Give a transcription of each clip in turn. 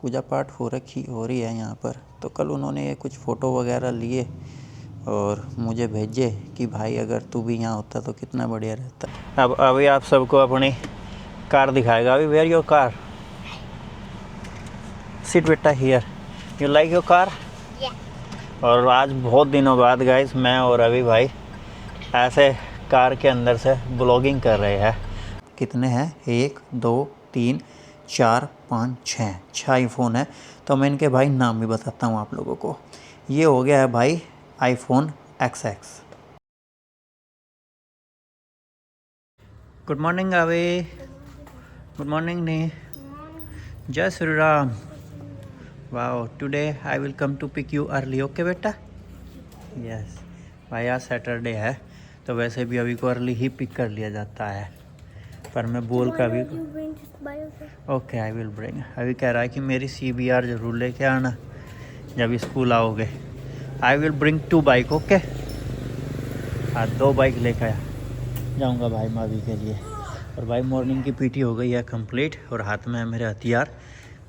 पूजा पाठ हो रही है यहाँ पर। तो कल उन्होंने कुछ फ़ोटो वगैरह लिए और मुझे भेजे कि भाई अगर तू भी यहाँ होता तो कितना बढ़िया रहता। अब अभी आप सबको अपनी कार दिखाएगा। अभी वेयर योर कार, सिट बेटा here, you like your car. और आज बहुत दिनों बाद गाइस मैं और अभी भाई ऐसे कार के अंदर से ब्लॉगिंग कर रहे हैं। कितने हैं, 1 2 3 4 5 6 आईफोन है। तो मैं इनके भाई नाम भी बताता हूँ आप लोगों को। ये हो गया है भाई आईफोन XX। गुड मॉर्निंग अभी, गुड मॉर्निंग नी, जय Shri Ram. Wow, today I will come to pick you early, okay बेटा। यस भाई, आज सैटरडे है तो वैसे भी अभी को अर्ली ही पिक कर लिया जाता है, पर मैं बोल कर अभी ओके आई विल ब्रिंग। अभी कह रहा है कि मेरी CBR ज़रूर लेके आना जब स्कूल आओगे। आई विल ब्रिंग 2 बाइक, ओके। हाँ, 2 बाइक लेकर जाऊंगा भाई मैं अभी के लिए। और भाई मॉर्निंग की PT हो गई है कंप्लीट और हाथ में है मेरे हथियार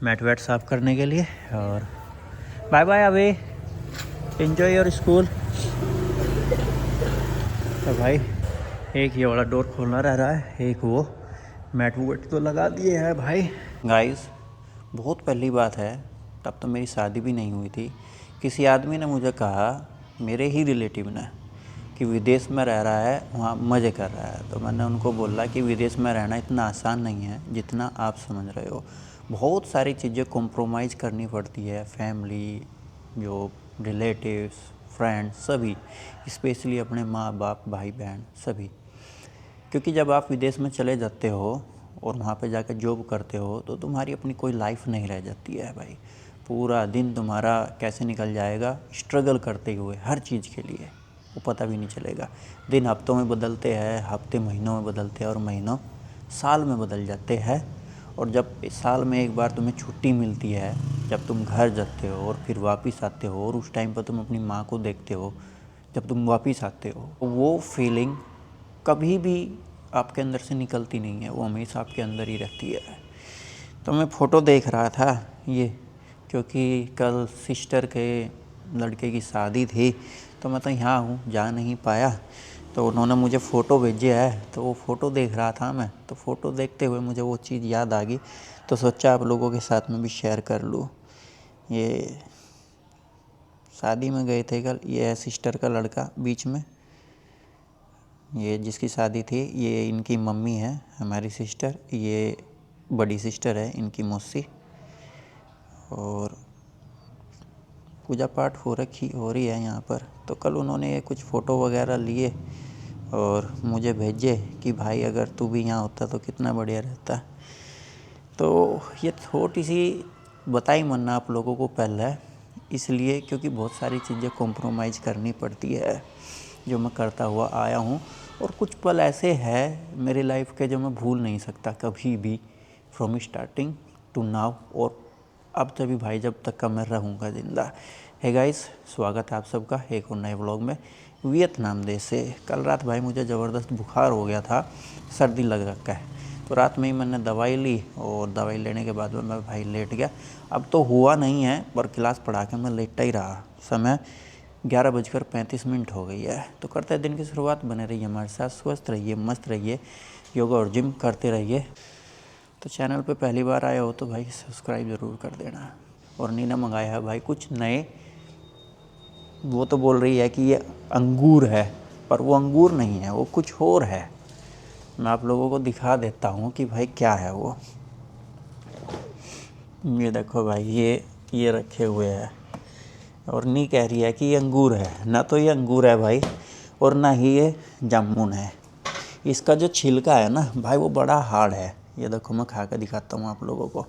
मैट वैट साफ़ करने के लिए। और बाय बाय अभी, एंजॉय योर स्कूल। तो भाई एक ये वाला डोर खोलना रह रहा है, एक वो मैट वूट तो लगा दिए है भाई। गाइस बहुत पहली बात है, तब तो मेरी शादी भी नहीं हुई थी, किसी आदमी ने मुझे कहा, मेरे ही रिलेटिव ने, कि विदेश में रह रहा है, वहाँ मज़े कर रहा है। तो मैंने उनको बोला कि विदेश में रहना इतना आसान नहीं है जितना आप समझ रहे हो। बहुत सारी चीज़ें कॉम्प्रोमाइज़ करनी पड़ती है, फैमिली, जो रिलेटिव्स, फ्रेंड्स, सभी, स्पेशली अपने माँ बाप, भाई बहन, सभी। क्योंकि जब आप विदेश में चले जाते हो और वहाँ पे जाकर जॉब करते हो तो तुम्हारी अपनी कोई लाइफ नहीं रह जाती है भाई। पूरा दिन तुम्हारा कैसे निकल जाएगा स्ट्रगल करते हुए हर चीज़ के लिए, वो पता भी नहीं चलेगा। दिन हफ्तों में बदलते हैं, हफ्ते महीनों में बदलते हैं और महीनों साल में बदल जाते हैं। और जब साल में एक बार तुम्हें छुट्टी मिलती है, जब तुम घर जाते हो और फिर वापस आते हो और उस टाइम पर तुम अपनी माँ को देखते हो, जब तुम वापस आते हो, वो फीलिंग कभी भी आपके अंदर से निकलती नहीं है, वो हमेशा आपके अंदर ही रहती है। तो मैं फ़ोटो देख रहा था ये, क्योंकि कल सिस्टर के लड़के की शादी थी तो मैं तो यहाँ हूँ, जा नहीं पाया। तो उन्होंने मुझे फ़ोटो भेजे है तो वो फ़ोटो देख रहा था मैं। तो फ़ोटो देखते हुए मुझे वो चीज़ याद आ गई, तो सोचा आप लोगों के साथ में भी शेयर कर लूँ। ये शादी में गए थे कल, ये है सिस्टर का लड़का बीच में, ये जिसकी शादी थी, ये इनकी मम्मी है हमारी सिस्टर, ये बड़ी सिस्टर है इनकी मौसी। और पूजा पाठ हो रही है यहाँ पर। तो कल उन्होंने कुछ फ़ोटो वगैरह लिए और मुझे भेजे कि भाई अगर तू भी यहाँ होता तो कितना बढ़िया रहता। तो ये थोड़ी सी बताई मन्ना आप लोगों को पहले, इसलिए क्योंकि बहुत सारी चीज़ें कॉम्प्रोमाइज़ करनी पड़ती है, जो मैं करता हुआ आया हूँ। और कुछ पल ऐसे हैं मेरी लाइफ के जो मैं भूल नहीं सकता कभी भी, फ्रॉम स्टार्टिंग टू नाउ, और अब तभी भाई जब तक का मैं रहूँगा ज़िंदा। हे गाइस, स्वागत है आप सबका एक और नए व्लॉग में वियतनाम देश से। कल रात भाई मुझे ज़बरदस्त बुखार हो गया था, सर्दी लग रखा है। तो रात में ही मैंने दवाई ली और दवाई लेने के बाद में मैं भाई लेट गया। अब तो हुआ नहीं है, पर क्लास पढ़ा के मैं लेटा ही रहा। समय 11:35 हो गई है। तो करते हैं दिन की शुरुआत, बने रहिए हमारे साथ, स्वस्थ रहिए, मस्त रहिए, योगा और जिम करते रहिए। तो चैनल पे पहली बार आए हो तो भाई सब्सक्राइब ज़रूर कर देना। और नीना मंगाया है भाई कुछ नए, वो तो बोल रही है कि ये अंगूर है, पर वो अंगूर नहीं है, वो कुछ और है। मैं आप लोगों को दिखा देता हूँ कि भाई क्या है वो। ये देखो भाई, ये रखे हुए हैं और नी कह रही है कि ये अंगूर है। ना तो ये अंगूर है भाई और ना ही ये जामुन है। इसका जो छिलका है ना भाई वो बड़ा हार्ड है। ये देखो मैं खा कर दिखाता हूँ आप लोगों को,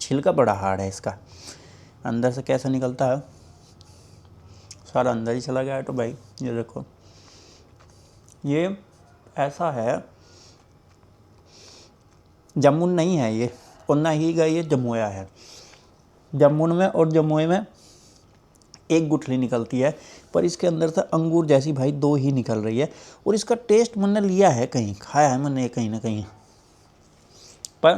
छिलका बड़ा हार्ड है इसका। अंदर से कैसे निकलता है, सारा अंदर ही चला गया है। तो भाई ये देखो, ये ऐसा है, जामुन नहीं है ये, और ना ही ये जमोया है। जामुन में और जमोए में एक गुठली निकलती है, पर इसके अंदर से अंगूर जैसी भाई 2 ही निकल रही है। और इसका टेस्ट मैंने लिया है, कहीं खाया है मैंने कहीं ना कहीं, पर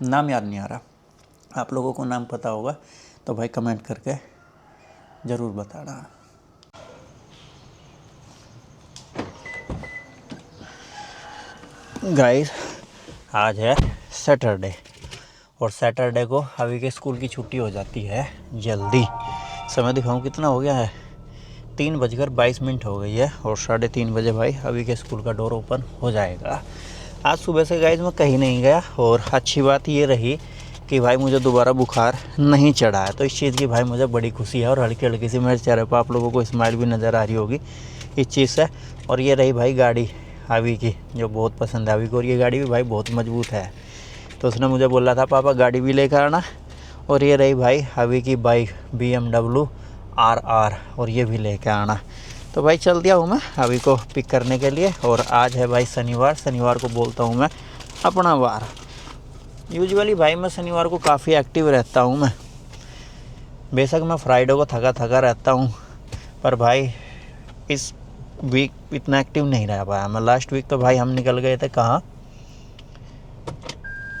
नाम याद नहीं आ रहा। आप लोगों को नाम पता होगा तो भाई कमेंट करके ज़रूर बताना। गाइस आज है सैटरडे और सैटरडे को अभी के स्कूल की छुट्टी हो जाती है जल्दी। समय दिखाऊं कितना हो गया है, 3:22 हो गई है और 3:30 बजे भाई अभी के स्कूल का डोर ओपन हो जाएगा। आज सुबह से गाइस मैं कहीं नहीं गया और अच्छी बात ये रही कि भाई मुझे दोबारा बुखार नहीं चढ़ा है, तो इस चीज़ की भाई मुझे बड़ी खुशी है और हल्की हल्की सी मेरे चेहरे पर आप लोगों को स्माइल भी नज़र आ रही होगी इस चीज़ से। और ये रही भाई गाड़ी अभी की, जो बहुत पसंद है अभी को, और ये गाड़ी भी भाई बहुत मजबूत है। तो उसने मुझे बोला था पापा गाड़ी भी लेकर आना। और ये रही भाई अभी की बाइक BMW RR, और ये भी लेकर आना। तो भाई चल दिया हूँ मैं अभी को पिक करने के लिए। और आज है भाई शनिवार को बोलता हूँ मैं अपना वार। यूजुअली भाई मैं शनिवार को काफ़ी एक्टिव रहता हूँ मैं, बेशक मैं फ्राइडे को थका थका रहता हूँ, पर भाई इस वीक इतना एक्टिव नहीं रह पाया मैं। लास्ट वीक तो भाई हम निकल गए थे कहाँ,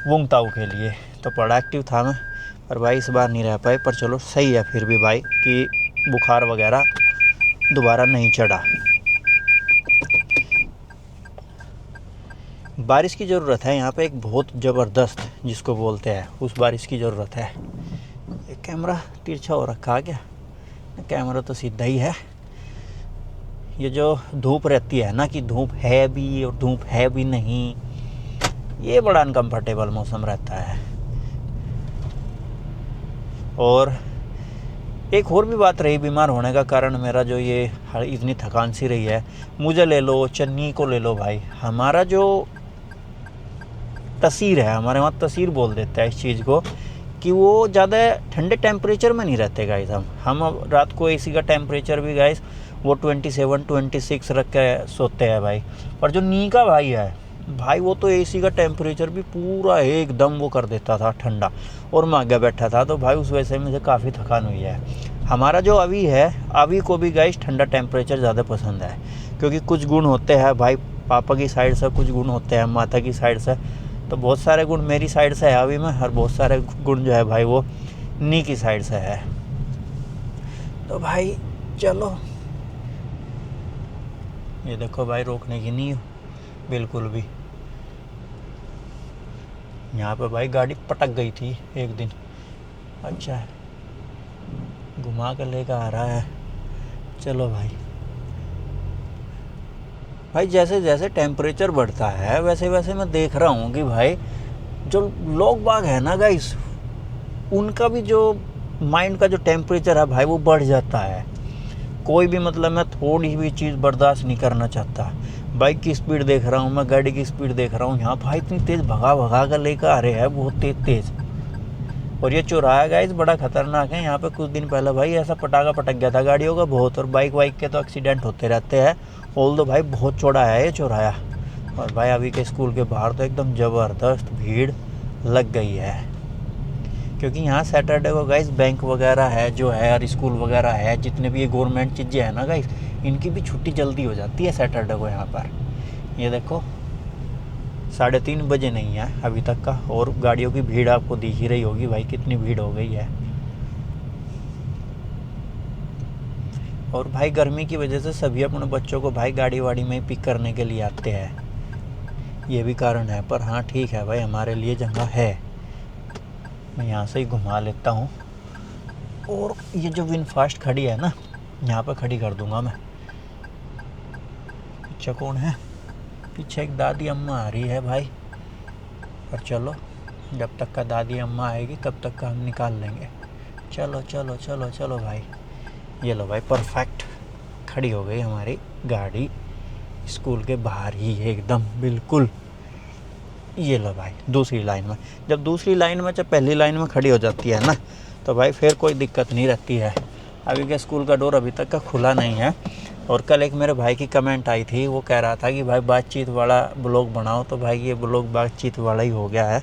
वुंगताऊ के लिए, तो बड़ा एक्टिव था मैं, पर भाई इस बार नहीं रह पाए। पर चलो सही है फिर भी भाई कि बुखार वगैरह दोबारा नहीं चढ़ा। बारिश की ज़रूरत है यहाँ पे, एक बहुत ज़बरदस्त जिसको बोलते हैं उस बारिश की ज़रूरत है। एक कैमरा तिरछा हो रखा क्या, कैमरा तो सीधा ही है। ये जो धूप रहती है ना, कि धूप है भी और धूप है भी नहीं, ये बड़ा अनकम्फर्टेबल मौसम रहता है। और एक और भी बात रही बीमार होने का कारण, मेरा जो ये इतनी थकान सी रही है। मुझे ले लो, चन्नी को ले लो भाई, हमारा जो तसीर है, हमारे वहाँ तसीर बोल देता है इस चीज़ को, कि वो ज़्यादा ठंडे टेम्परेचर में नहीं रहते गाइस। हम रात को AC का टेम्परेचर भी गाइस वो 27-26 रख के सोते हैं भाई। पर जो नी का भाई है भाई, वो तो AC का टेम्परेचर भी पूरा एकदम वो कर देता था ठंडा, और मैं आगे बैठा था। तो भाई उस वजह से मुझे काफ़ी थकान हुई है। हमारा जो अभी है, अभी को भी गाइस ठंडा टेम्परेचर ज़्यादा पसंद है, क्योंकि कुछ गुण होते हैं भाई पापा की साइड से, कुछ गुण होते हैं माता की साइड से। तो बहुत सारे गुण मेरी साइड से है अभी में, और बहुत सारे गुण जो है भाई वो नी की साइड से है। तो भाई चलो, ये देखो भाई रोकने की नहीं बिल्कुल भी। यहाँ पे भाई गाड़ी पटक गई थी एक दिन। अच्छा है, घुमा कर लेकर आ रहा है। चलो भाई, भाई जैसे जैसे टेम्परेचर बढ़ता है वैसे वैसे मैं देख रहा हूँ कि भाई जो लोग बाग है ना गाइस, उनका भी जो माइंड का जो टेम्परेचर है भाई वो बढ़ जाता है। कोई भी मतलब मैं थोड़ी भी चीज़ बर्दाश्त नहीं करना चाहता। बाइक की स्पीड देख रहा हूँ मैं, गाड़ी की स्पीड देख रहा हूँ, यहाँ भाई इतनी तेज़ भगा भगा कर लेकर आ रहे हैं, बहुत तेज़। और ये चौराहा गाइस बड़ा ख़तरनाक है। यहाँ पे कुछ दिन पहले भाई ऐसा पटाखा पटक गया था गाड़ियों का बहुत, और बाइक वाइक के तो एक्सीडेंट होते रहते हैं। ऑल्दो भाई बहुत चौड़ा है ये चौराहा। और भाई अभी के स्कूल के बाहर तो एकदम ज़बरदस्त भीड़ लग गई है, क्योंकि यहाँ सैटरडे को गाइस बैंक वगैरह है जो है, और स्कूल वगैरह है, जितने भी ये गवर्नमेंट चीज़ें हैं ना गाइस, इनकी भी छुट्टी जल्दी हो जाती है सैटरडे को यहाँ पर। ये देखो 3:30 बजे नहीं है अभी तक का, और गाड़ियों की भीड़ आपको दिख ही रही होगी भाई कितनी भीड़ हो गई है। और भाई गर्मी की वजह से सभी अपने बच्चों को भाई गाड़ी वाड़ी में पिक करने के लिए आते हैं, ये भी कारण है। पर हाँ ठीक है भाई, हमारे लिए जगह है, मैं यहाँ से ही घुमा लेता हूँ। और ये जो विनफास्ट खड़ी है ना, यहाँ पर खड़ी कर दूँगा मैं। पीछे कौन है? पीछे एक दादी अम्मा आ रही है भाई। पर चलो, जब तक का दादी अम्मा आएगी तब तक का हम निकाल लेंगे। चलो चलो चलो चलो भाई, ये लो भाई परफेक्ट खड़ी हो गई हमारी गाड़ी स्कूल के बाहर ही एकदम बिल्कुल। ये लो भाई दूसरी लाइन में, जब दूसरी लाइन में जब पहली लाइन में खड़ी हो जाती है ना, तो भाई फिर कोई दिक्कत नहीं रहती है। अभी के स्कूल का डोर अभी तक का खुला नहीं है। और कल एक मेरे भाई की कमेंट आई थी, वो कह रहा था कि भाई बातचीत वाला ब्लॉग बनाओ, तो भाई ये ब्लॉग बातचीत वाला ही हो गया है।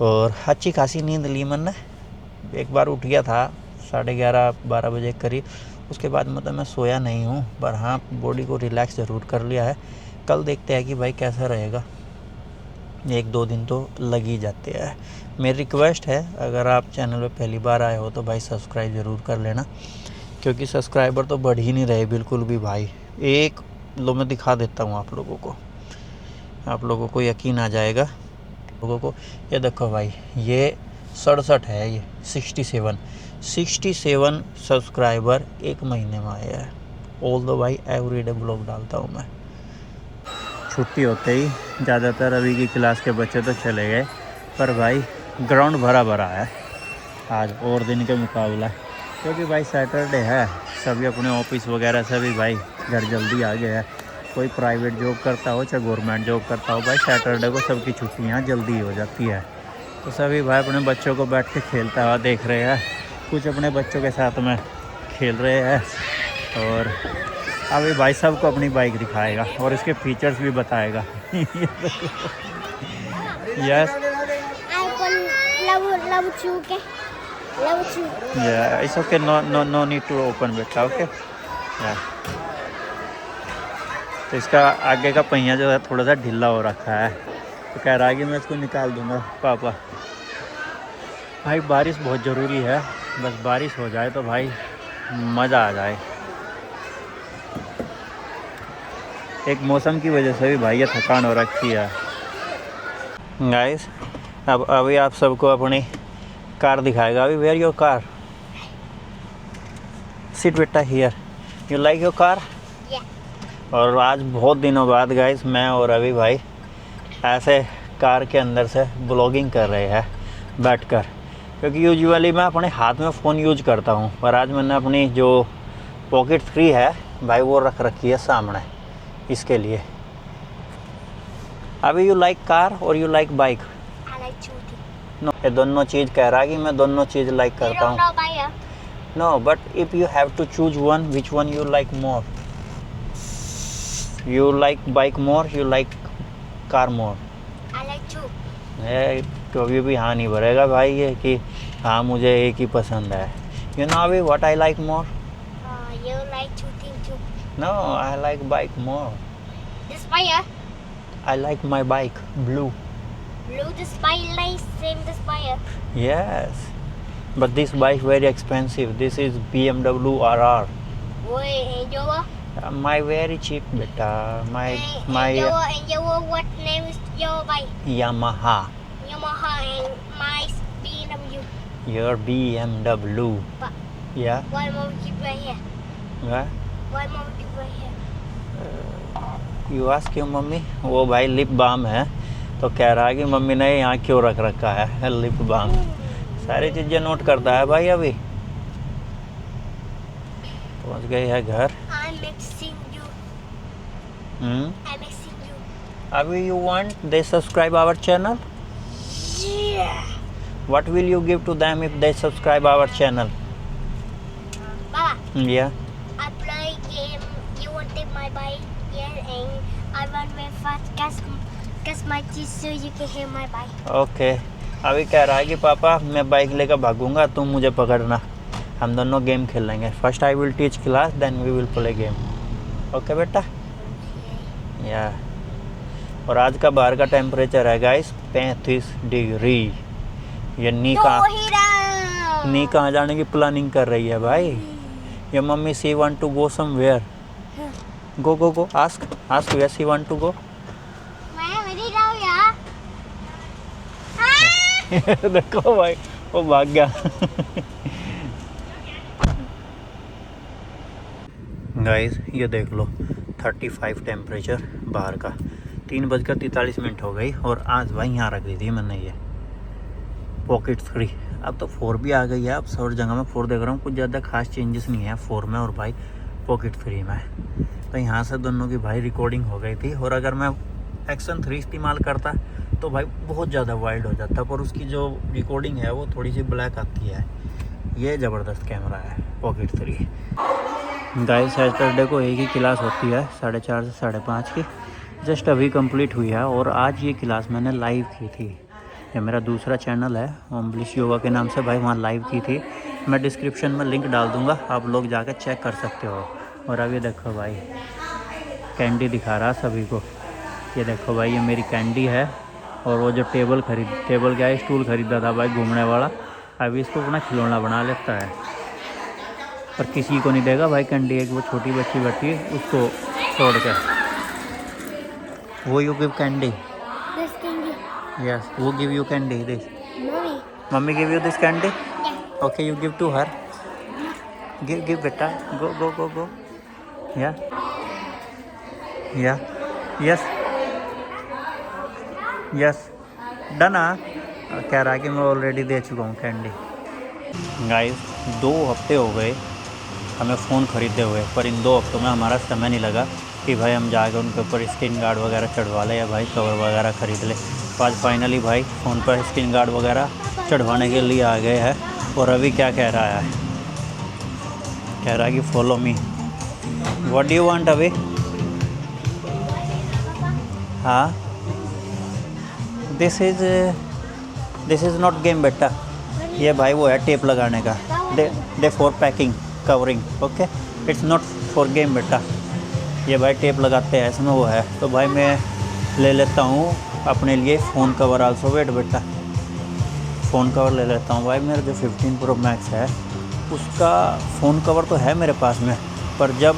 और अच्छी खासी नींद ली मैंने, एक बार उठ गया था 11:30-12 बजे करीब, उसके बाद मतलब मैं सोया नहीं हूँ, पर हाँ बॉडी को रिलैक्स ज़रूर कर लिया है। कल देखते हैं कि भाई कैसा रहेगा। 1-2 दिन तो लग ही जाते हैं। मेरी रिक्वेस्ट है, अगर आप चैनल पे पहली बार आए हो तो भाई सब्सक्राइब ज़रूर कर लेना, क्योंकि सब्सक्राइबर तो बढ़ ही नहीं रहे बिल्कुल भी भाई। एक लो मैं दिखा देता हूँ आप लोगों को यकीन आ जाएगा लोगों को। ये देखो भाई, ये 67 है, ये 67 सब्सक्राइबर एक महीने में आया है। ऑल दो भाई एवरीडे ब्लॉग डालता हूँ मैं। छुट्टी होते ही ज़्यादातर अभी की क्लास के बच्चे तो चले गए, पर भाई ग्राउंड भरा भरा है आज और दिन के मुकाबला, क्योंकि भाई सैटरडे है। सभी अपने ऑफिस वगैरह सभी भाई घर जल्दी आ गए हैं। कोई प्राइवेट जॉब करता हो चाहे गवर्नमेंट जॉब करता हो, भाई सैटरडे को सबकी छुट्टियां जल्दी हो जाती है। तो सभी भाई अपने बच्चों को बैठ के खेलता हुआ देख रहे हैं, कुछ अपने बच्चों के साथ में खेल रहे हैं। और अभी भाई सबको अपनी बाइक दिखाएगा और इसके फीचर्स भी बताएगा। Yes, yeah, it's okay. No need to open बेटा, ओके। तो इसका आगे का पहिया जो है थोड़ा सा ढीला हो रखा है, तो कह रहा है कि मैं इसको निकाल दूंगा पापा। भाई बारिश बहुत ज़रूरी है, बस बारिश हो जाए तो भाई मज़ा आ जाए। एक मौसम की वजह से भी भाई ये थकान हो रखी है। गाइस, अब अभी आप सबको अपनी कार दिखाएगा। अभी वेयर योर कार, सिट बेटा here, you like your car. और आज बहुत दिनों बाद गाइस मैं और अभी भाई ऐसे कार के अंदर से ब्लॉगिंग कर रहे हैं बैठकर, क्योंकि यूजुअली मैं अपने हाथ में फ़ोन यूज करता हूँ, पर आज मैंने अपनी जो पॉकेट 3 है भाई वो रख रखी है सामने इसके लिए। अभी यू लाइक कार और यू लाइक बाइक? नो, ये दोनों चीज़ कह रहा है कि मैं दोनों चीज़ लाइक करता हूँ। No, but if you have to choose one, which one you like more? You like bike more, you like car more? I like two. कभी भी हाँ नहीं भरेगा भाई ये कि हाँ मुझे एक ही पसंद है। यू नो अभी what I like more? You like shooting too? No, I like bike more. The spire? I like my bike blue. Blue, the spire like same the spire. Yes, but this bike very expensive. This is BMW RR. Wait, and your? My very cheap beta. And your what name is your bike? Yamaha. Yamaha and my BMW. Your BMW. But yeah. Why mom keep right here? What? Why mom keep right here? You ask your mummy. वो भाई lip balm है, तो कह रहा है कि mummy ने यहाँ क्यों रख रखा है लिप बाम। सारी चीज़ें नोट करता है भाई। अभी पहुँच गए है घर। अभी you want they subscribe our channel? Yeah. What will you give to them if they subscribe our channel? Papa. Yeah. I play game. You want take my bike? Yeah, and I run very fast. Catch my teeth so you can hear my bike. Okay. अभी कह रहा है कि पापा मैं bike लेकर भागूंगा, तुम मुझे पकड़ना, हम दोनों गेम खेल लेंगे। First I will teach class, then we will play game. Okay बेटा? या। और आज का बाहर का टेम्परेचर है गाइस 35 डिग्री। ये नी कहाँ जाने की प्लानिंग कर रही है भाई? ये mummy she want to go somewhere. Go ask where she want to go. देखो भाई वो भाग गया। गाइस ये देख लो 35 टेम्परेचर बाहर का। 3:43 हो गई और आज भाई यहाँ रख दी थी मैंने ये पॉकेट 3। अब तो 4 भी आ गई है। अब सब जगह में 4 देख रहा हूँ, कुछ ज़्यादा खास चेंजेस नहीं है 4 में और भाई पॉकेट 3 में। तो यहाँ से दोनों की भाई रिकॉर्डिंग हो गई थी। और अगर मैं एक्शन 3 इस्तेमाल करता तो भाई बहुत ज़्यादा वाइड हो जाता, पर उसकी जो रिकॉर्डिंग है वो थोड़ी सी ब्लैक आती है। ये ज़बरदस्त कैमरा है पॉकेट 3। गाइस सैटरडे को एक ही क्लास होती है 4:30 से 5:30 की, जस्ट अभी कंप्लीट हुई है। और आज ये क्लास मैंने लाइव की थी। ये मेरा दूसरा चैनल है ओमब्लिश योगा के नाम से, भाई वहाँ लाइव की थी। मैं डिस्क्रिप्शन में लिंक डाल दूँगा, आप लोग जाकर चेक कर सकते हो। और अभी देखो भाई कैंडी दिखा रहा सभी को। ये देखो भाई ये मेरी कैंडी है और वो जो टेबल क्या है, स्टूल खरीदा था भाई घूमने वाला, अभी इसको अपना खिलौना बना लेता है। पर किसी को नहीं देगा भाई कैंडी, एक वो छोटी बच्ची बैठी है उसको छोड़ कर। वो you give candy, This candy. Yes वो give you candy this, Mommy. Mummy give you this candy, Yeah. Okay you give to her, give बेटा, गो गो गो गो, या या यस यस डन। कह रहा है कि मैं ऑलरेडी दे चुका हूँ कैंडी। गाइस 2 हफ्ते हो गए हमें फ़ोन ख़रीदे हुए, पर इन 2 हफ्तों में हमारा समय नहीं लगा कि भाई हम जाकर उनके ऊपर स्क्रीन गार्ड वगैरह चढ़वा लें या भाई कवर वगैरह ख़रीद लें। तो आज फाइनली भाई फ़ोन पर स्क्रीन गार्ड वगैरह चढ़वाने के लिए आ गए हैं। और अभी क्या कह रहा है, कह रहा है कि follow me, what do you want अभी। हाँ दिस इज़ नॉट गेम बेटा, ये भाई वो है टेप लगाने का, they for packing covering, okay it's not for game बेटा। ये भाई टेप लगाते हैं इसमें वो है। तो भाई मैं ले लेता हूँ अपने लिए फ़ोन कवर आल्सो, वेट बेटा फ़ोन कवर ले लेता हूँ। भाई मेरा जो 15 Pro Max है उसका फ़ोन कवर तो है मेरे पास में, पर जब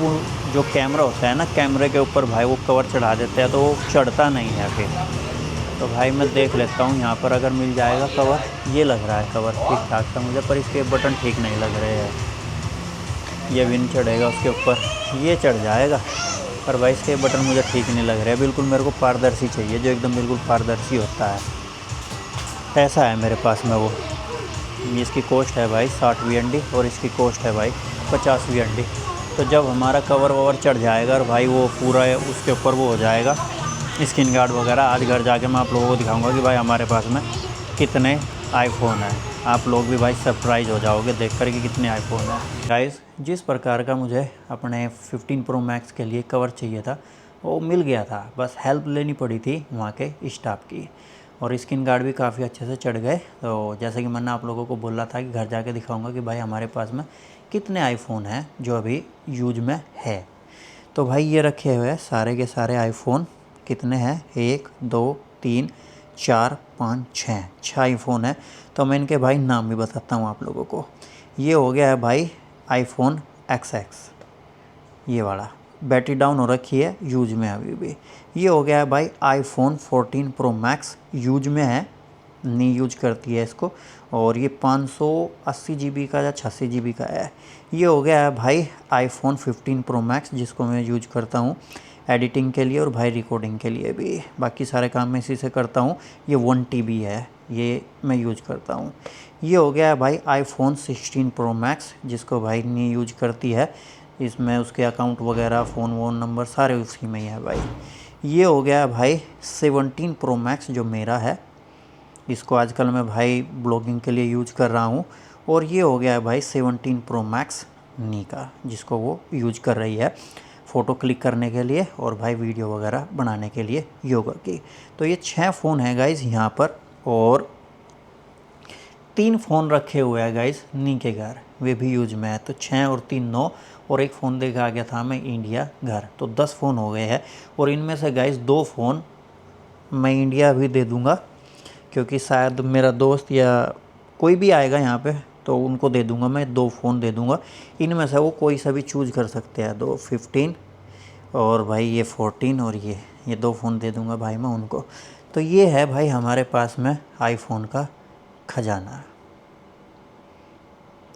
जो कैमरा होता है ना, कैमरे के ऊपर भाई वो कवर चढ़ा देते हैं तो वो चढ़ता नहीं है फिर। तो भाई मैं देख लेता हूँ यहाँ पर अगर मिल जाएगा कवर। ये लग रहा है कवर ठीक ठाक था मुझे, पर इसके बटन ठीक नहीं लग रहे हैं। ये भी नहीं चढ़ेगा उसके ऊपर, ये चढ़ जाएगा, पर भाई इसके बटन मुझे ठीक नहीं लग रहे हैं। बिल्कुल मेरे को पारदर्शी चाहिए, जो एकदम बिल्कुल पारदर्शी होता है, ऐसा है मेरे पास में वो। इसकी कॉस्ट है भाई 60 VND और इसकी कॉस्ट है भाई 50 VND। तो जब हमारा कवर ववर चढ़ जाएगा और भाई वो पूरा उसके ऊपर वो हो जाएगा स्क्रीन गार्ड वगैरह, आज घर जाके मैं आप लोगों को दिखाऊंगा कि भाई हमारे पास में कितने आईफ़ोन हैं। आप लोग भी भाई सरप्राइज़ हो जाओगे देख कर कि कितने आईफ़ोन हैं। गाइस जिस प्रकार का मुझे अपने 15 Pro Max के लिए कवर चाहिए था वो मिल गया था, बस हेल्प लेनी पड़ी थी वहाँ के स्टाफ की। और स्क्रीन गार्ड भी काफ़ी अच्छे से चढ़ गए। तो जैसे कि मैंने आप लोगों को बोला था कि घर जाके दिखाऊंगा कि भाई हमारे पास में कितने आईफ़ोन हैं जो अभी यूज में है। तो भाई ये रखे हुए सारे के सारे आईफ़ोन कितने हैं, 1 2 3 4 5 6 आईफ़ोन है। तो मैं इनके भाई नाम भी बताता हूँ आप लोगों को। ये हो गया है भाई आईफ़ोन XX, ये वाला बैटरी डाउन हो रखी है, यूज में अभी भी। ये हो गया है भाई आईफ़ोन 14 Pro Max, यूज में है, नहीं यूज करती है इसको। और ये 580 GB का या 86 GB का है। ये हो गया है भाई आईफ़ोन 15 Pro Max, जिसको मैं यूज करता हूँ एडिटिंग के लिए और भाई रिकॉर्डिंग के लिए भी, बाकी सारे काम मैं इसी से करता हूँ। ये 1 TB है, ये मैं यूज करता हूँ। ये हो गया है भाई आईफ़ोन 16 Pro Max, जिसको भाई नहीं यूज करती है, इसमें उसके अकाउंट वगैरह फ़ोन वोन नंबर सारे उसी में ही है भाई। ये हो गया है भाई 17 Pro Max जो मेरा है, इसको आजकल मैं भाई ब्लॉगिंग के लिए यूज कर रहा हूँ। और ये हो गया है भाई 17 Pro Max नी का, जिसको वो यूज कर रही है फ़ोटो क्लिक करने के लिए और भाई वीडियो वगैरह बनाने के लिए योगा की। तो ये 6 फ़ोन है गाइज़ यहाँ पर, और 3 फ़ोन रखे हुए हैं गाइज़ नी के घर, वे भी यूज में है। तो 6 और 3 9, और एक फ़ोन देखा गया था मैं इंडिया घर, तो 10 फ़ोन हो गए हैं। और इनमें से गाइज़ 2 फ़ोन मैं इंडिया भी दे दूँगा, क्योंकि शायद मेरा दोस्त या कोई भी आएगा यहाँ पे तो उनको दे दूँगा मैं, 2 फ़ोन दे दूँगा। इनमें से वो कोई सा भी चूज़ कर सकते हैं, 2 15 और भाई ये 14 और ये 2 फ़ोन दे दूँगा भाई मैं उनको। तो ये है भाई हमारे पास में आईफ़ोन का खजाना।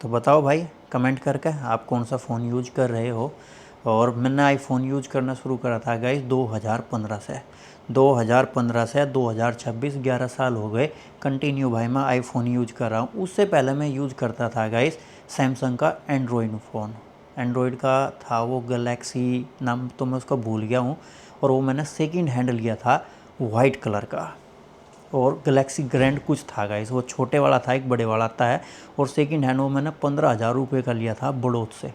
तो बताओ भाई कमेंट करके आप कौन सा फ़ोन यूज कर रहे हो। और मैंने आईफ़ोन यूज करना शुरू करा था गाइस 2015 से, 2015 से 2026 11 साल हो गए कंटिन्यू भाई मैं आईफ़ोन यूज कर रहा हूँ। उससे पहले मैं यूज करता था गाइस सैमसंग का एंड्रॉयड फ़ोन, एंड्रॉयड का था वो गैलेक्सी नाम तो मैं उसका भूल गया हूँ। और वो मैंने सेकंड हैंड लिया था वाइट कलर का, और गैलेक्सी ग्रैंड कुछ था गाइस, वो छोटे वाला था, एक बड़े वाला आता है। और सेकंड हैंड वो मैंने 15,000 रुपये का लिया था बड़ौत से।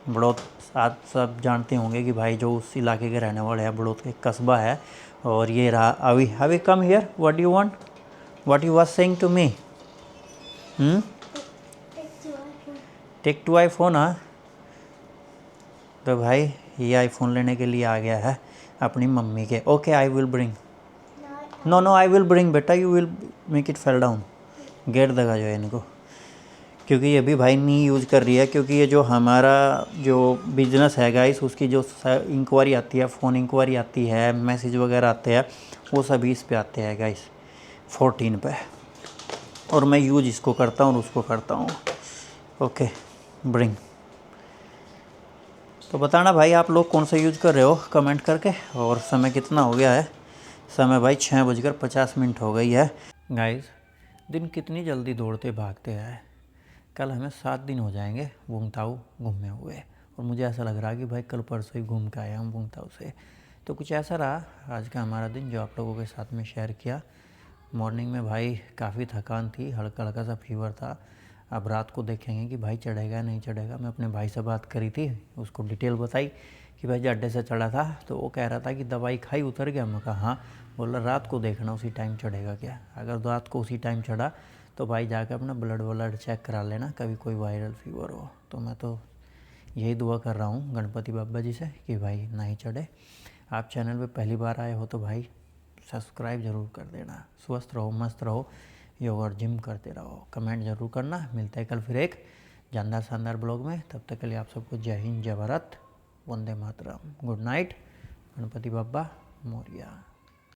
बड़ौत आप सब जानते होंगे कि भाई जो उस इलाके के रहने वाले हैं, बड़ौत एक कस्बा है। और ये रहा अभी come here, what you want, what you was saying to me, take to iPhone. हाँ तो भाई ये आईफ़ोन लेने के लिए आ गया है अपनी मम्मी के। Okay I will bring, no no I will bring बेटा, you will make it fail down. Get दगा जो है इनको, क्योंकि ये भी भाई नहीं यूज़ कर रही है, क्योंकि ये जो हमारा जो बिजनेस है गाइस, उसकी जो इंक्वायरी आती है, फ़ोन इंक्वायरी आती है, मैसेज वगैरह आते हैं, वो सभी इस पे आते हैं गाइस 14 पे, और मैं यूज इसको करता हूँ और उसको करता हूँ। Okay bring. तो बताना भाई आप लोग कौन सा यूज़ कर रहे हो कमेंट करके। और समय कितना हो गया है? समय भाई 6:50 हो गई है। गाइस दिन कितनी जल्दी दौड़ते भागते हैं। कल हमें 7 दिन हो जाएंगे वुंगटाऊ घूमे हुए, और मुझे ऐसा लग रहा है कि भाई कल परसों ही घूम के आए हम वुंगटाऊ से। तो कुछ ऐसा रहा आज का हमारा दिन जो आप लोगों के साथ में शेयर किया। मॉर्निंग में भाई काफ़ी थकान थी, हल्का हल्का सा फीवर था। अब रात को देखेंगे कि भाई चढ़ेगा नहीं चढ़ेगा। मैं अपने भाई से बात करी थी, उसको डिटेल बताई कि भाई अड्डे से चढ़ा था, तो वो कह रहा था कि दवाई खाई उतर गया। मैं कहा हाँ। बोला रात को देखना उसी टाइम चढ़ेगा क्या। अगर रात को उसी टाइम चढ़ा तो भाई जाकर अपना ब्लड चेक करा लेना, कभी कोई वायरल फीवर हो। तो मैं तो यही दुआ कर रहा हूँ गणपति बाबा जी से कि भाई ना ही चढ़े। आप चैनल पे पहली बार आए हो तो भाई सब्सक्राइब ज़रूर कर देना। स्वस्थ रहो, मस्त रहो, योग और जिम करते रहो। कमेंट ज़रूर करना। मिलते हैं कल फिर एक जानदार शानदार ब्लॉग में। तब तक के लिए आप सबको जय हिंद, जय भारत, वंदे मातरम, गुड नाइट, गणपति बाबा मोरिया।